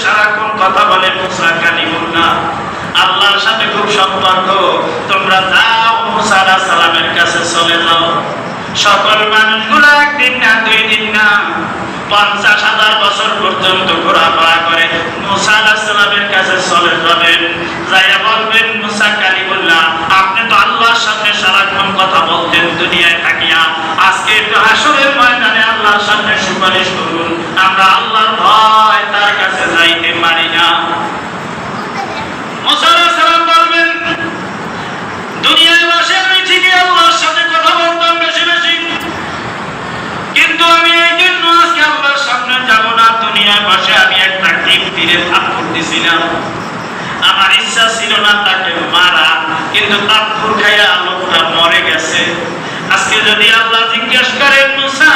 সারাক্ষণ কথা বলে মুসা কালিমুল্লাহ, আল্লাহর সাথে খুব সম্পর্ক। তোমরা যাও মুসা আলাইহিস সালামের কাছে চলে যাও। সকল মানুষগুলো একদিন না, 2 দিন না, 50,000 বছর পর্যন্ত ঘোরাফেরা করে মুসা আলাইহিস সালামের কাছে চলে যাবেন। যাইয়া বলবেন, মুসা কালিমুল্লাহ, আপনি তো আল্লাহর সামনে সারাক্ষণ কথা বলতেন দুনিয়ায় থাকিয়া, আজকে একটু হাসরের ময়দানে আল্লাহর সামনে সুপারিশ করুন, আমরা আল্লাহর ভয় তার কাছে যাইতে পারি না। মুসা আলাইহিস সালাম বলবেন, দুনিয়ায় বসে আমি ঠিকই আল্লাহর সাথে কথা বলতাম বেশি বেশি, কিন্তু আমি এই জন্য আজকে আল্লাহর সামনে যাব না। দুনিয়ায় বসে আমি একটা তীরে থাপ্পড় দিছিলাম, আমার ইচ্ছা ছিল না তাকে মারা, কিন্তু থাপ্পড় খাইয়া লোকটা মরে গেছে। আজকে যদি আল্লাহ জিজ্ঞেস করেন, মুসা,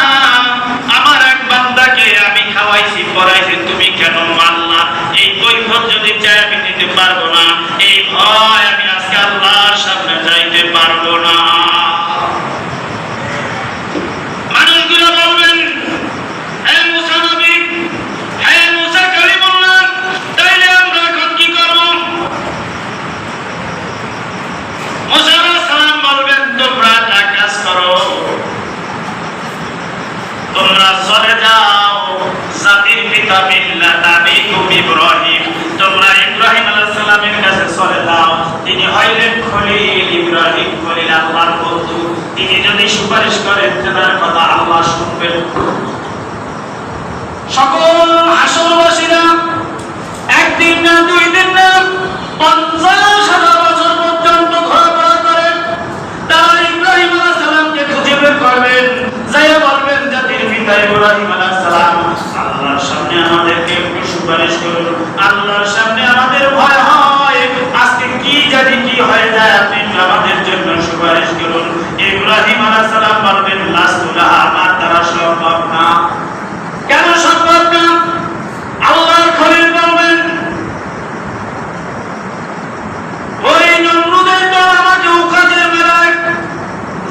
আমার এক বান্দাকে আমি খাওয়াইছি পড়াইছি, তুমি কেন মারলা? এই কৈফিয়ত যদি চাই আমি দিতে পারবো না। এই ভয় আমি আজকে আল্লাহর সামনে যাইতে পারবো না। মানুষগুলো বলবেন, হে মুসা নবী, হে মুসা কালিমুল্লাহ, তাইলে আমরা এখন কি করব? মুসা আলাইহিস সালাম বলবেন, তোমরা একটা কাজ করো, তোমরা চলে যাও জাতির পিতা মিল্লাত আবিকুম ইব্রাহিম, তোমরা ইব্রাহিম আলাইহিস সালামের কাছে চলে যাও। তিনি হইলেন খলিল, ইব্রাহিম খলিল, আল্লাহর বন্ধু। তিনি যদি সুপারিশ করেন তার কথা আল্লাহ শুনবেন। সকল হাসরবাসীরা একদিন না, 2 দিন না, 50,000 বছর পর্যন্ত ঘোরাফেরা করেন। তারা ইব্রাহিম আলাইহিস সালামকে খুঁজে বের করবেন, যাইয়া বলবেন, জাতির পিতা ইব্রাহিম আলাইহিস সালাম, আল্লাহর সামনে আমাদেরকে একটু সুপারিশ করুন, আল্লাহর সামনে আমাদের ভয় হয়, আজকে কি জানি কি হয়ে যায়, আপনি আমাদের জন্য সুপারিশ করুন। ইব্রাহিম আলাইহিস সালাম বলবেন, লাস্তুলাহা, আমার দ্বারা সম্ভব না। কেন সম্ভব না? আল্লাহর খলিল বলবেন, ওই নমরুদের দল আমাকে উকাদের মেলায়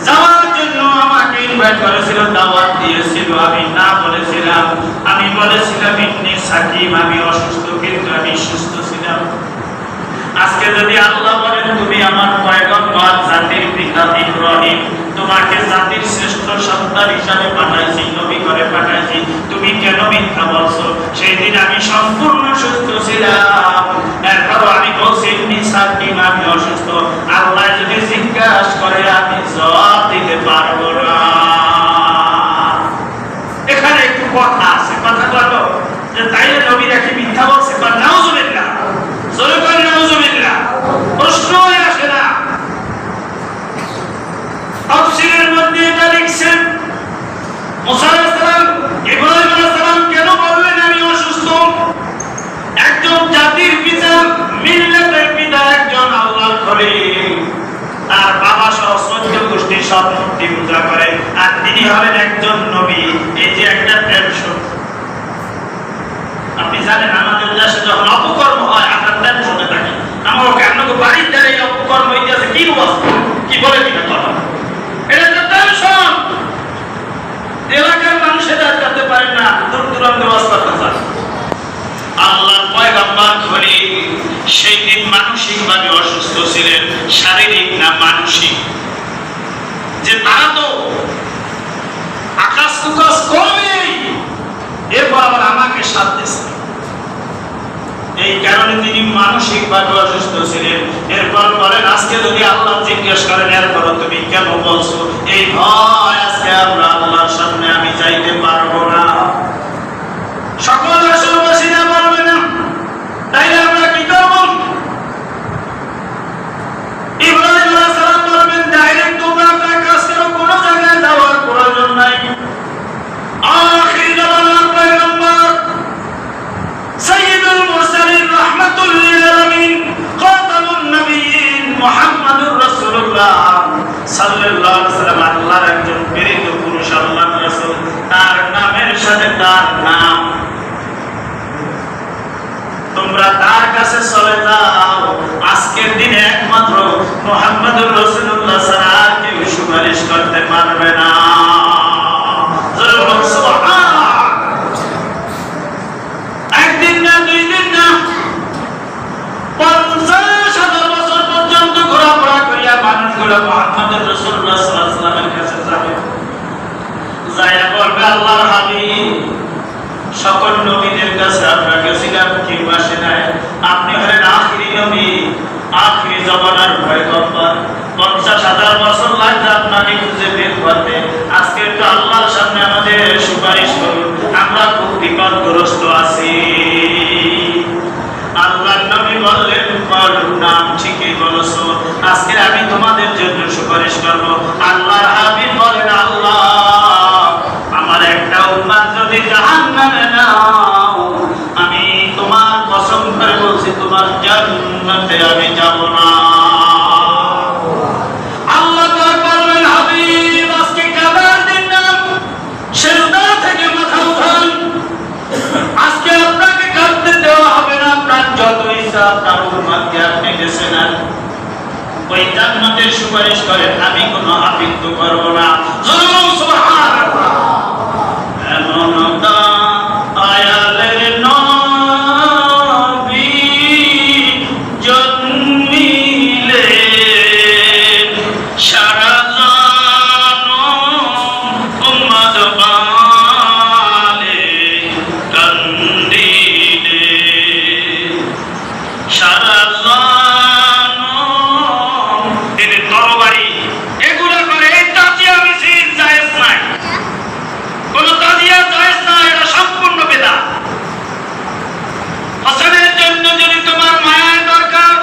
যাওয়ার জন্য আমাকে ইনভাইট করেছিল, দাওয়াত দিয়েছিল, আমি না বলেছিলাম। আমি বলেছিলাম ইন্নী সাকিম, আমি অসুস্থ, কিন্তু আমি সুস্থ ছিলাম। আজকে যদি আল্লাহ বলেন, তুমি আমার পয়গম্বর, জাতির পিতা ইব্রাহিম, তোমাকে জাতির শ্রেষ্ঠ সন্তান হিসাবে পাঠাইছি, নবী করে পাঠাইছি, তুমি কেন মিথ্যা বলছো? সেই দিন আমি সম্পূর্ণ সুস্থ ছিলাম, এরপর আমি বলছি ইন্নী সাকিম, আমি অসুস্থ। আল্লাহ যদি জিজ্ঞাসা করে, আমি জবাব দিতে পারবো না। এখানে একটু কথা আছে, কথা বলো যে তাইলে নবীরা কি মিথ্যা বলছে? বা নাউজুবিল্লাহ, জোরে করে নাউজুবিল্লাহ, প্রশ্নই আসে না। তাফসীরের মধ্যে এটা লিখছেন, মুসা আলাইহিস সালাম ইব্রাহিম আলাইহিস সালাম কেন বললেন আমি অসুস্থ? একজন জাতির পিতা, মিল্লাতের পিতা, একজন আল্লাহর খলিল, তার বাবা সহ 14 গোষ্ঠী সব মূর্তি পূজা করে, আর তিনি হলেন একজন নবী। এই যে একটা টেনশন, আপনি জানেন আমাদের দেশে যখন অপকর্ম হয় আমরা টেনশনে থাকি। আমরা কেন বাড়ির দ্বারা এই অপকর্ম হইতেছে, কি অবস্থা, কি বলে কিনা কথা, এটা তো টেনশন। এলাকার মানুষেরা করতে পারেন না, দূর দূরান্ত অবস্থা থাকে। আল্লাহর পয়গম্বর খলিল সেই দিন মানসিকভাবে অসুস্থ ছিলেন, শারীরিক না মানসিক। যে তারা তো আকাশ কুকাশ করবেই, এরপর আবার আমাকে সাথ দিয়েছে। এই কারণে তিনি মানসিকভাবে অসুস্থ ছিলেন। এরপর বলেন, আজকে যদি আল্লাহ জিজ্ঞেস করেন, এরপর তুমি কেন বলছো? এই ভয়, আজকে আমরা আল্লাহর সামনে আমি যাইতে পারবো না। সকল রাসূলবাসীরা বলবে না, তাইলে আমরা কি করব? ইব্রাহিম আলাইহিস সালাম বলবেন, ডাইরেক্ট তোমরা একটা কাজ করো, কোনো জায়গায় যাওয়ার প্রয়োজন নাই। আখির জামানার পয়গম্বর সাইয়্যিদুল মুরসালিন রাহমাতুল লিল আলামিন খাতামুন নবিয়্যিন মুহাম্মাদুর রাসূলুল্লাহ সাল্লাল্লাহু আলাইহি ওয়াসাল্লাম, আল্লাহর একজন প্রেরিত পুরুষ, আল্লাহর রাসূল, তার নামের সাথে তার নাম। তোমরা তার কাছে চলে যাও। আজকের দিনে একমাত্র মুহাম্মাদুর রাসূলুল্লাহ ছাড়া কেউ সুপারিশ করতে পারবে না। একদিন না, 2 দিন না, হলো মুহাম্মদুর রাসূলুল্লাহ সাল্লাল্লাহু আলাইহি ওয়াসাল্লামের কাছে যাবে, যায়া বলবে আল্লাহর হাবিব সকল নবীদের কাছে আপনার কাছে কেউ আসে নাই, আপনি হলেন আখিরি নবী, আখিরি জামানার পয়গম্বর। 50,000 বছর লাগবে আপনাকে খুঁজে বের করতে, আজকে একটু আল্লাহর সামনে আমাদের সুপারিশ করুন, আমরা খুব বিপদগ্রস্ত আছি। আল্লাহর নবী বললেন বলুন, নাম ঠিকই বলেছো, আজকে আমি তোমাদের জন্য সুপারিশ করব। আল্লাহর হাবিব বলেন আল্লাহ আমার একটা উম্মত যদি জাহান্নামে নাও, আমি তোমার কসম করে বলছি তোমার জান্নাতে আমি যাব না। আল্লাহ পাক বললেন হাবিব আজকে কাবার দিন না, সিজদা থেকে মাথা উঠান, আজকে আপনাকে কাঁদতে দেওয়া হবে না, আপনার যত ইচ্ছা আপনার উম্মতকে আপনি বেছে নেন, ওই জান্নাতের সুপারিশ করেন, আমি কোনো আপিত্ত করব না। সুবহানাল্লাহ। এমন আয়ালের নবী জন্মিলে সারা জাহান উম্মত বালে কান্দিলে, সারা জাহান এর তরবারি এগুলা করে এই তাজিয়া মিছিল জায়েজ নাই, কোন তাজিয়া জায়েজ নাই, এটা সম্পূর্ণ বেদাত। হোসেনের জন্য যদি তোমার মায়ের দরকার,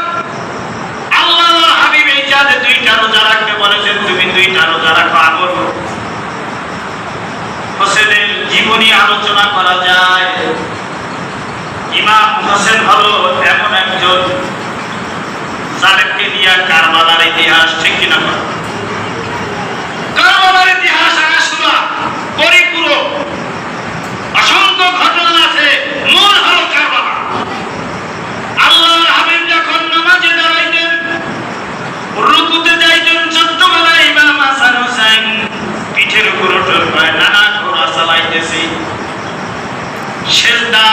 আল্লাহর হাবিব এই চাঁদে 2টা রোজা রাখতে বলেছেন, তুমি 2টা রোজা রাখো। আমল হোসেনের জীবনী আলোচনা করা যায়। ইমাম হোসেন হলো এমন একজন জালেমকে নিয়ে কারবালার ইতিহাস, ঠিক কিনা? কারবালার ইতিহাস আশুরা পরিপূরক, অসংখ্য ঘটনা আছে, মূল হলো কারবালা। আল্লাহর হাবিব যখন নামাজে দাঁড়াইতেন, রুকুতে যাইতেন, ছোট্টবেলায় ইমাম হাসান হোসেন পিঠের উপর ওঠর পায় নানা ঘোড়া চালাইতেছে, সিজদা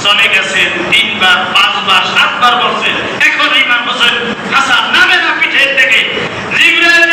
চলে গেছে 3 বার 5 বার 7 বার বলছেন, এখন ইমাম হোসেন হাসান নামে না পিঠের থেকে জিবরাইল